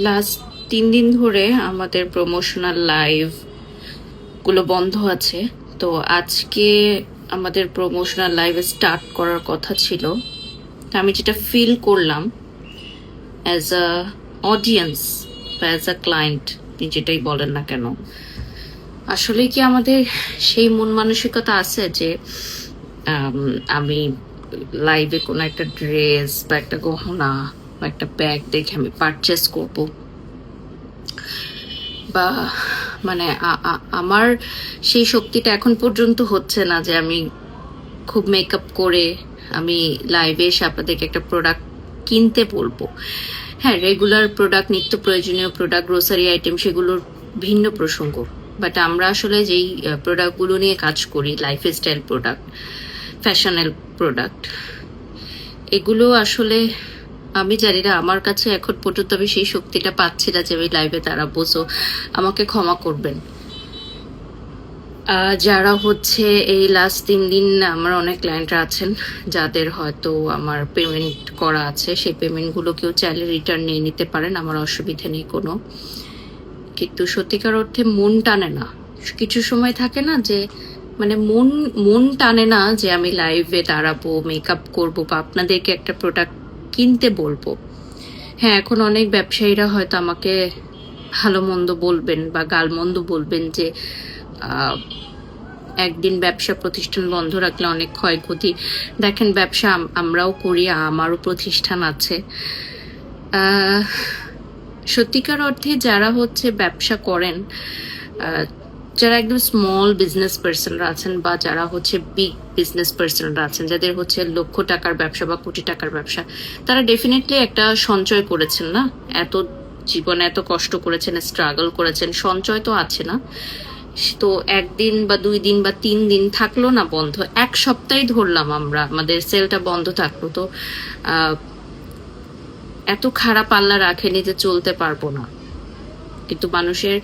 Last 3 দিন ধরে আমাদের প্রমোশনাল লাইভ গুলো বন্ধ আছে। তো আজকে আমাদের প্রমোশনাল লাইভ স্টার্ট করার কথা ছিল। আমি যেটা ফিল করলাম অ্যাজ আ অডিয়েন্স বা অ্যাজ আ ক্লায়েন্ট, আপনি যেটাই বলেন না কেন, আসলে কি আমাদের সেই মন মানসিকতা আছে যে আমি লাইভে কোনো একটা ড্রেস বা একটা গহনা বা একটা ব্যাগ দেখে আমি পারচেস করব, বা মানে আমার সেই শক্তিটা এখন পর্যন্ত হচ্ছে না যে আমি খুব মেকআপ করে আমি লাইভে এসে আপনাদেরকে একটা প্রোডাক্ট কিনতে বলবো। হ্যাঁ, রেগুলার প্রোডাক্ট, নিত্য প্রয়োজনীয় প্রোডাক্ট, গ্রোসারি আইটেম, সেগুলোর ভিন্ন প্রসঙ্গ। বাট আমরা আসলে যেই প্রোডাক্টগুলো নিয়ে কাজ করি, লাইফস্টাইল প্রোডাক্ট, ফ্যাশনাল প্রোডাক্ট, এগুলো আসলে আমি জানি না, আমার কাছে এখন পর্যন্ত আমি সেই শক্তিটা পাচ্ছি না যে আমি লাইভে দাঁড়াবো। সো আমাকে ক্ষমা করবেন। যারা হচ্ছে এই লাস্ট 3 দিন, আমার অনেক ক্লায়েন্টরা আছেন যাদের হয়তো আমার পেমেন্ট করা আছে, সেই পেমেন্টগুলো কেউ চাইলে রিটার্ন নিয়ে নিতে পারেন, আমার অসুবিধা নেই কোনো। কিন্তু সত্যিকার অর্থে মন টানে না। কিছু সময় থাকে না যে মানে মন টানে না যে আমি লাইভে দাঁড়াবো, মেকআপ করবো বা আপনাদেরকে একটা প্রোডাক্ট কিনতে বলবো। হ্যাঁ, এখন অনেক ব্যবসায়ীরা হয়তো আমাকে ভালো মন্দ বলবেন বা গালমন্দ বলবেন যে একদিন ব্যবসা প্রতিষ্ঠান বন্ধ রাখলে অনেক ক্ষয়ক্ষতি। দেখেন, ব্যবসা আমরাও করি, আমারও প্রতিষ্ঠান আছে। সত্যিকার অর্থে যারা হচ্ছে ব্যবসা করেন, যারা একদম স্মল বিজনেস পার্সনরা আছেন বা যারা হচ্ছে বিগ বিজনেস পার্সনরা আছেন, যাদের হচ্ছে লক্ষ টাকার ব্যবসা বা কোটি টাকার ব্যবসা, তারা ডেফিনেটলি একটা সঞ্চয় করেছেন না? এত জীবনে এত কষ্ট করেছেন, স্ট্রাগল করেছেন, সঞ্চয় তো আছে না? তো 1 দিন বা 2 দিন বা 3 দিন থাকলো না বন্ধ, 1 সপ্তাহে ধরলাম আমরা, আমাদের সেলটা বন্ধ থাকলো, তো এত খারাপ আল্লাহ রাখেনি যে চলতে পারবো না। কিন্তু মানুষের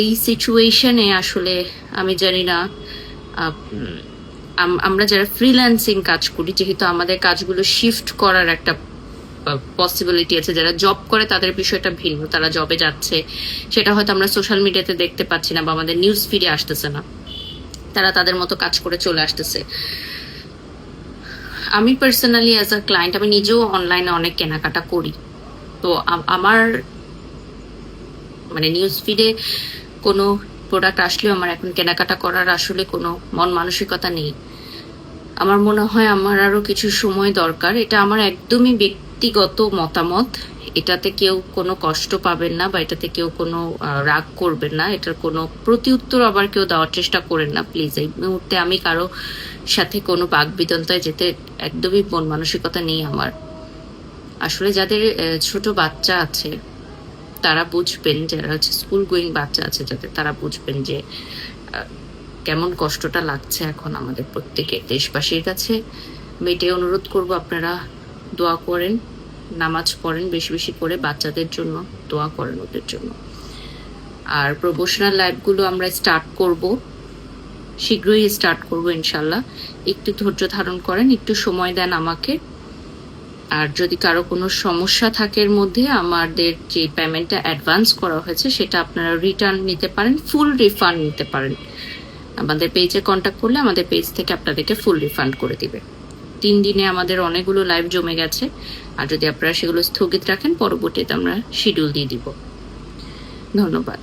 এই সিচুয়েশনে আসলে আমি জানি না, আমরা যারা ফ্রিল্যান্সিং কাজ করি, যেহেতু আমাদের কাজগুলো শিফট করার একটা পসিবিলিটি আছে, যারা জব করে তাদের বিষয়টা ভিন্ন, তারা জবে যাচ্ছে, সেটা হয়তো আমরা সোশ্যাল মিডিয়াতে দেখতে পাচ্ছি না বা আমাদের নিউজ ফিডে আসতেছে না, তারা তাদের মতো কাজ করে চলে আসতেছে। আমি পার্সোনালি অ্যাজ আ ক্লায়েন্ট, আমি নিজেও অনলাইনে অনেক কেনাকাটা করি। তো আমার মানে নিউজ ফিডে কোনো প্রোডাক্ট আসলেও আমার এখন কেনাকাটা করার আসলে কোনো মন মানসিকতা নেই। আমার মনে হয় আমার আরো কিছু সময় দরকার। এটা আমার একদমই ব্যক্তিগত মতামত, এটাতে কেউ কোনো কষ্ট পাবেন না বা এটাতে কেউ কোনো রাগ করবেন না, এটার কোনো প্রতি উত্তর আবার কেউ দেওয়ার চেষ্টা করেন না প্লিজ। এই মুহূর্তে আমি কারো সাথে কোনো বাকবিতন্তায় যেতে একদমই মন মানসিকতা নেই আমার। আসলে যাদের ছোট বাচ্চা আছে তারা বুঝবেন, যারা হচ্ছে স্কুল গোয়িং বাচ্চা আছে যাদের, তারা বুঝবেন যে কেমন কষ্টটা লাগছে এখন আমাদের প্রত্যেকের। দেশবাসীর কাছে আমি এটাই অনুরোধ করবো, আপনারা দোয়া করেন, নামাজ পড়েন বেশি বেশি করে, বাচ্চাদের জন্য দোয়া করেন, ওদের জন্য। আর প্রমোশনাল লাইভগুলো আমরা স্টার্ট করব, শীঘ্রই স্টার্ট করব ইনশাল্লাহ। একটু ধৈর্য ধারণ করেন, একটু সময় দেন আমাকে। আর যদি কারো কোনো সমস্যা থাকে এর মধ্যে, আমাদের যে পেমেন্টটা অ্যাডভান্স করা হয়েছে সেটা আপনারা রিটার্ন নিতে পারেন, ফুল রিফান্ড নিতে পারেন। আমাদের পেজে কন্ট্যাক্ট করলে আমাদের পেজ থেকে আপনাদেরকে ফুল রিফান্ড করে দিবে। 3 দিনে আমাদের অনেকগুলো লাইভ জমে গেছে, আর যদি আপনারা সেগুলো স্থগিত রাখেন, পরবর্তীতে আমরা শিডিউল দিয়ে দিব। ধন্যবাদ।